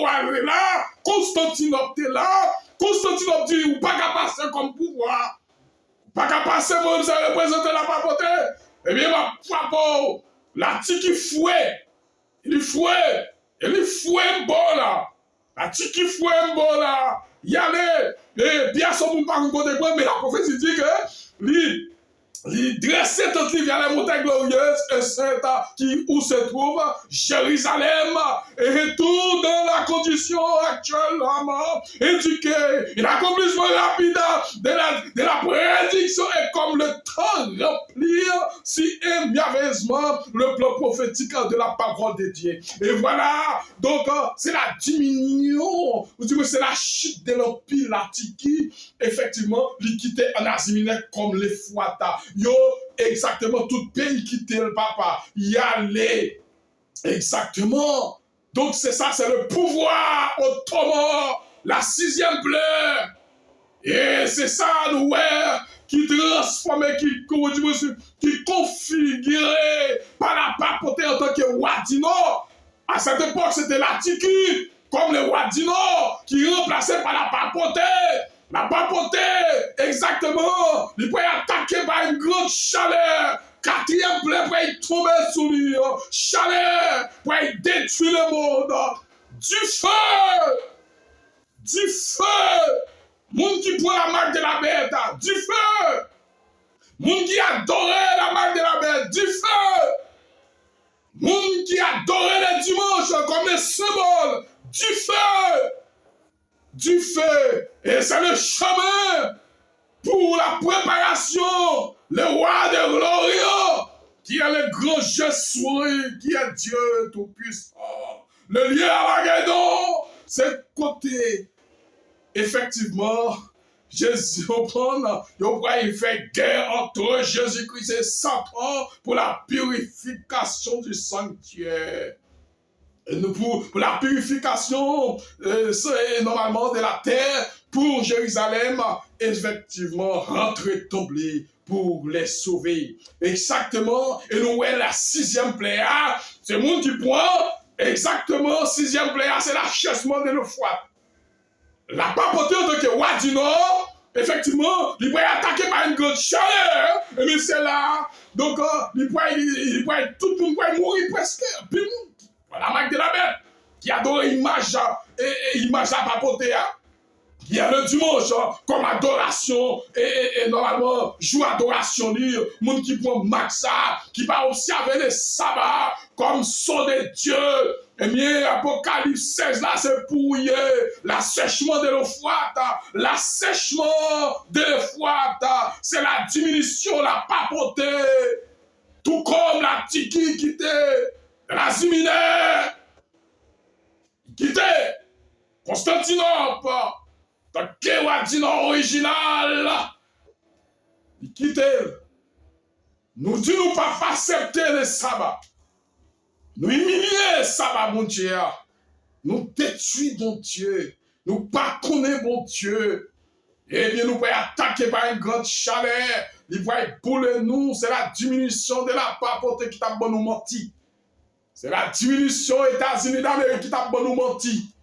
roi là, Constantinople est là, Constantinople dit, ou pas qu'à passer comme pouvoir, pas qu'à passer, moi, ça représente la papauté. Eh bien, ma papa, la tiki fouet, il fouet bon là, la tiki fouet bon là, y allait, et bien, son monde pas côté mais la prophétie dit que, il dressait toute l'hiver vers les montagnes glorieuses et saintes où se trouve Jérusalem et retourne dans la condition actuellement éduquée. Il accomplissement rapide de la prédiction et comme le temps remplir si merveilleusement le plan prophétique de la parole de Dieu. Et voilà, donc c'est la diminution, c'est la chute de l'empire latiki, effectivement, il quittait en Asie mineure comme les Fouata. Yo, exactement, tout pays quittait le papa. Y allait. Exactement. Donc, c'est ça, c'est le pouvoir ottoman, la 6e plaie. Et c'est ça, nous, ouais, qui transformait, qui configurait par la papauté en tant que Wadino. À cette époque, c'était la Tiki, comme le Wadino, qui remplaçait par la papauté. La papauté, exactement, il peut attaquer par une grande chaleur. 4e plaie pour tomber sous lui. Chaleur pour détruire le monde. Du feu. Du feu. Monde qui prend la marque de la bête. Du feu. Monde qui adore la marque de la bête. Du feu. Monde qui adore le dimanche comme un symbole. Du feu. Du feu. Et c'est le chemin pour la préparation. Le roi de gloire, qui est le grand Jésus, qui est Dieu tout-puissant. Le lieu à Armageddon, c'est côté. Effectivement, Jésus, il fait guerre entre Jésus-Christ et Satan pour la purification du sanctuaire. Pour la purification, c'est normalement de la terre pour Jérusalem, effectivement, rentrer tomber pour les sauver. Exactement, et nous voyons la 6e plaie, c'est le monde qui prend, exactement, 6e plaie, c'est l'achèvement de l'Euphrate. La papauté en tant que roi du Nord, effectivement, il peut être attaqué par une grande chaleur, et bien c'est là, donc il peut tout le monde peut mourir presque, puis la marque de la bête, qui adore l'image à papauté, qui a le dimanche comme adoration, et normalement, joue adoration, le monde qui prend maxa, qui va observer les sabbats comme son de Dieu. Eh bien, Apocalypse 16, là, c'est pour l'assèchement de l'Euphrate. L'assèchement de l'Euphrate, c'est la diminution, la papauté. Tout comme la Tiki qui était l'Asie mineure, qui était Constantinople, dans le Wadino original, il quittait. Nous disons pas accepter le sabbat. Nous humilier le sabbat, mon Dieu. Nous détruire mon Dieu. Nous pas connaître mon Dieu. Eh bien, nous pouvons attaquer par une grande chaleur. Il va bouler nous. C'est la diminution de la papauté qui t'a bon nous menti. C'est la diminution des États-Unis d'Amérique qui t'a bon nous menti.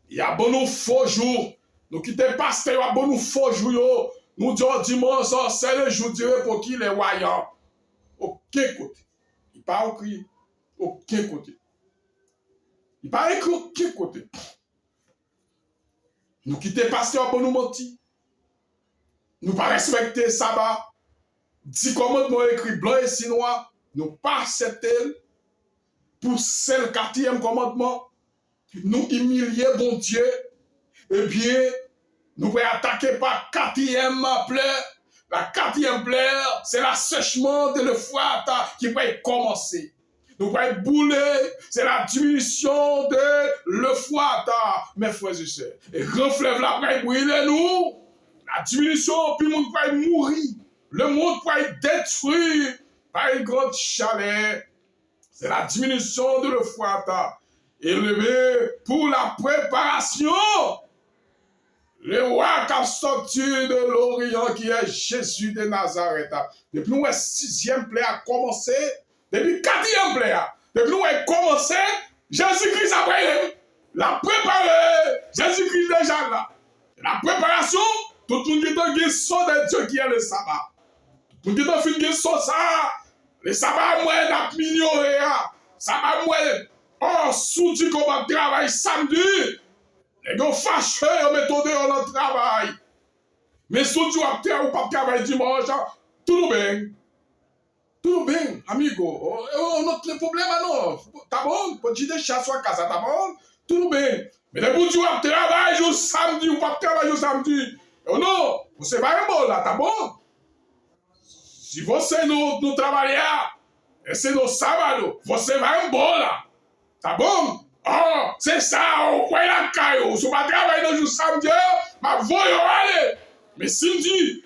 Il y a bon nous faux jours. Nous quittons pasteur, il y a bon nous faux jours. Nous disons dimanche, c'est le jour du pour qui les voyants. Aucun côté. Il n'y a pas écrit aucun côté. Il n'y a pas écrit aucun côté. Nous quittons pasteur pour nous mentir. Nous pas respecter le sabbat. 10 commandements écrits blanc et si noir. Nous pas accepter. Pour c'est le 4e commandement. Nous humilier bon Dieu. Eh bien, nous pouvons attaquer par 4e plaie. La 4e plaie, c'est l'assèchement de l'Euphrate qui peut commencer. Nous pouvons bouler, c'est la diminution de l'Euphrate, mes frères et sœurs. Et reflève la plaie, brûlez nous. La diminution, puis le monde peut mourir. Le monde peut être détruit par une grande chaleur. C'est la diminution de l'Euphrate. Élevé pour la préparation. Le roi qui a sorti de l'Orient, qui est Jésus de Nazareth. Depuis nous, 6e plaie a commencé. Depuis 4e plaie. Depuis nous, a commencé. Jésus-Christ a brillé. La préparé. Jésus-Christ déjà là. La préparation, tout le monde qui a son de Dieu qui est le sabbat. Tout le monde qui a son ça. Le sabbat, moi, n'a minoré. Sabbat, moi, oh, sous du combat travail samedi. Les gens fâchés, ils mettent dans le travail. Mais sous du travail dimanche, tout bien. Tout bien, amigo. On a le problème, non. T'as bon? Pour dire des chats sur la casa, t'as bon? Tout bien. Mais les bouts du travail au samedi ou pas travailler au samedi. Oh non, vous pas un bon là, t'as bon? Si vous nous travaillons, et c'est nos sabbats, vous pas un bon là. T'as bon? Oh, c'est ça, on voit la caillou. Si vous pas travailler dans le samedi, ma voix aller. Mais si dit,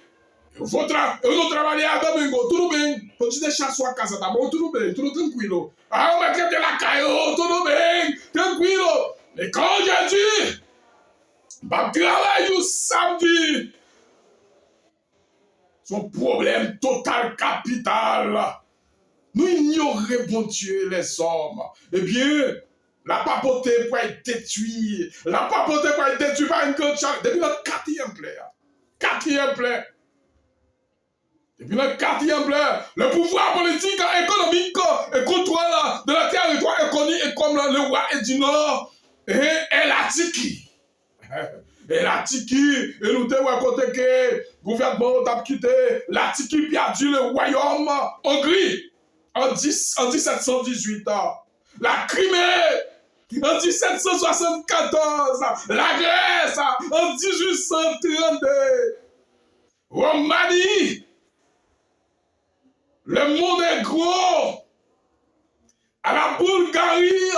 vous travaillez à domingo, tout bien. Quand tu deixar sua casa, tá bom? Tudo bem, tudo tranquilo. Ah, mas que la caillou, tudo bem, tranquilo. Et quand j'ai dit, bah, travail au samedi, son problème total capital. Nous ignorons, bon Dieu, les hommes. Eh bien, la papauté peut être détruite. La papauté peut être détruite par une grande charge. Depuis le quatrième plaie. Quatrième plaie. Depuis le quatrième plaie, le pouvoir politique, économique et contrôle de la territoire est connu et comme le roi est du Nord. Et la tiki. Et la tiki. Et nous devons côté que le gouvernement a quitté. La tiki perdu le royaume Hongrie en 1718. La Crimée en 1774. La Grèce en 1832. Roumanie. Le Monténégro. À la Bulgarie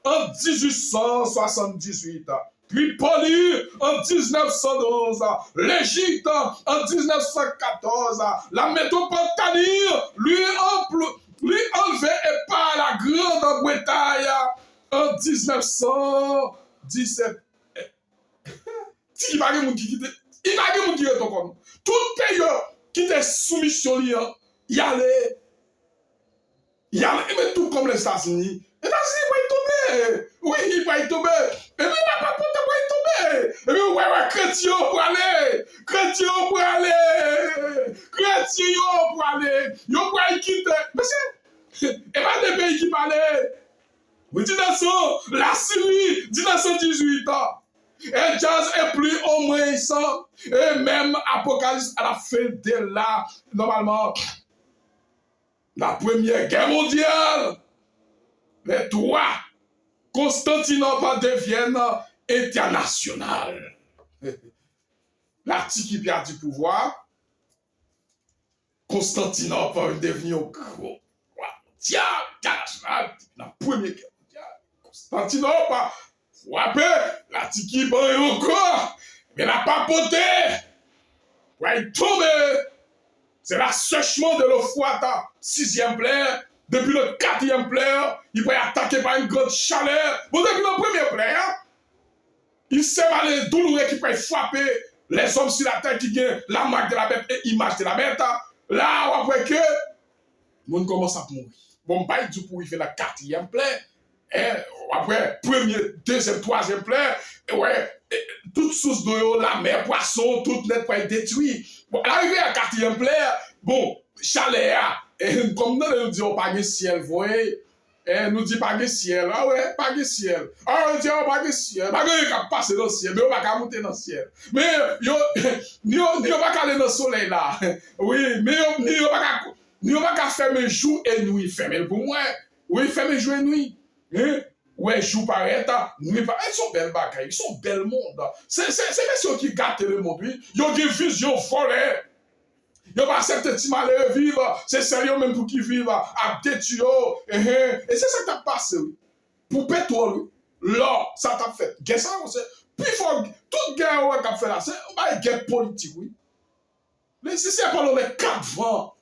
en 1878. Tripoli en 1912. L'Égypte en 1914. La Mésopotamie lui enlevée par la Grande-Bretagne en 1917. Il n'y a pas de monde qui est comme tout pays qui était soumis sur lui, il allait, mais tout comme les États-Unis. Les États-Unis vont y tomber. Oui, ils vont y tomber. Et puis la papote va y tomber. Et puis ouais, chrétien pour aller. Chrétien pour aller. Chrétien pour aller. Ils vont y quitter. Mais c'est, et pas des pays qui parlaient. Oui, 1900, la Syrie, 1918 ans. Et jazz est plus au moins ça. Et même Apocalypse à la fin de là, normalement, la Première Guerre mondiale, les trois, Constantinople deviennent international. L'article qui a du pouvoir, Constantinople est devenu gros. International, la Première Guerre mondiale. Constantinople, frappé, l'article qui est encore, mais la papauté, ouais, tomber. C'est l'assèchement de l'Euphrate, 6e plaie. Depuis le 4e plaie, il peut être attaqué par une grande chaleur. Bon, depuis le premier plaie, il sait mal les douloureux qui peuvent frapper les hommes sur la terre qui gagnent la marque de la bête et l'image de la bête. Là, après que, le monde commence à mourir. Bon, bah, du coup, il fait la 4e plaie. Et après, 1er, 2e, 3e plaie. Et ouais, toute source d'eau, la mer, poisson, tout net pour être détruit. Bon, arrivé à 4e plaie, bon, chaleur, et comme nous disons pas de ciel, vous voyez, et nous disons pas de ciel, ah ouais, pas de ciel, ah on dit pas de ciel, pas de passer dans le ciel, mais on va pas monter dans le ciel, mais nous pas aller dans le soleil là, oui, mais nous pas fermer jour et nuit, fermer pour moi, oui, fermer jour et nuit, hein? Ouais, jour paraît, nuit paraît, ils sont belles bagailles, ils sont belles monde. C'est les gens qui gâtent le monde, oui. Ils ont une vision folle. Ils n'ont pas accepté de malheur vivre. C'est sérieux même pour qui vivent à détruire. Et c'est ça qui a passé, oui. Pour pétrole, l'or, ça t'a fait. Guerre, ça, on sait. Puis il faut, toute guerre qu'on a fait là, c'est une guerre politique, oui. Mais si c'est pas les 4 vents,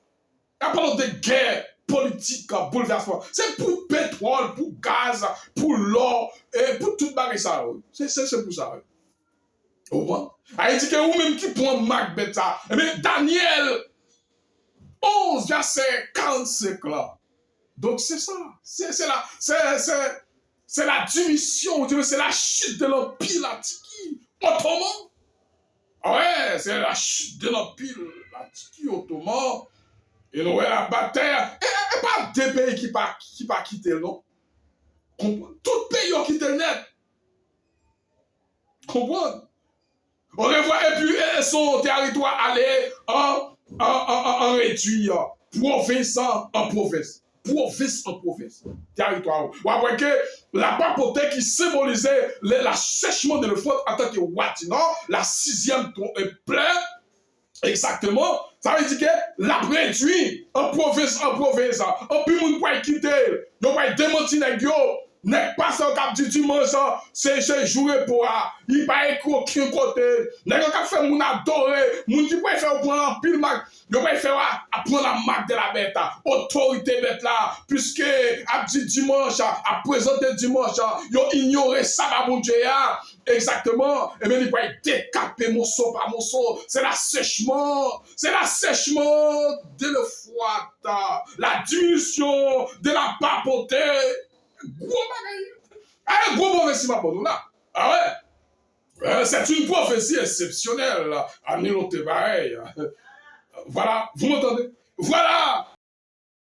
il n'y a pas de guerre politique, bouleversement. C'est pour pétrole, pour gaz, pour l'or, et pour tout bagage ça. C'est pour ça. Au moins. Il dit que vous-même qui prend Macbeth ça. Mais Daniel 11, verset 45 là. Donc c'est ça. C'est là. c'est la diminution, c'est la chute de l'empire Latiki ottoman. Ouais, c'est la chute de l'empire Latiki ottoman. Et nous, la bataille, et pas deux pays qui pas quitté, non? Tout pays ont quitté net. Comprendre? On revoit, et puis son territoire allait en réduit, province en province. Province en province. Territoire. Ou après que la papauté qui symbolisait l'assèchement de l'Euphrates en tant que Watina, la sixième plaie, exactement, ça veut dire que la réduit en province, en plus, on peut quitter, on peut démentir les gars. N'est pas ça cap du dimanche, c'est jouer pour il pas écrit aucun côté. N'est pas fait mon adoré, mon qui peut faire prendre un pile marque, il peut faire prendre la marque de la bête, autorité bête là, puisque abdi dimanche, à présenter dimanche, ils ont ignoré ça mon Dieu. Exactement, et bien il peut décaper morceau par morceau, c'est l'assèchement de l'Euphrate, la diminution de la papauté. Gros bagay. Gros prophétie, ma bonne là. Ah ouais. C'est une prophétie exceptionnelle. Amil pareil. Voilà, vous m'entendez? Voilà.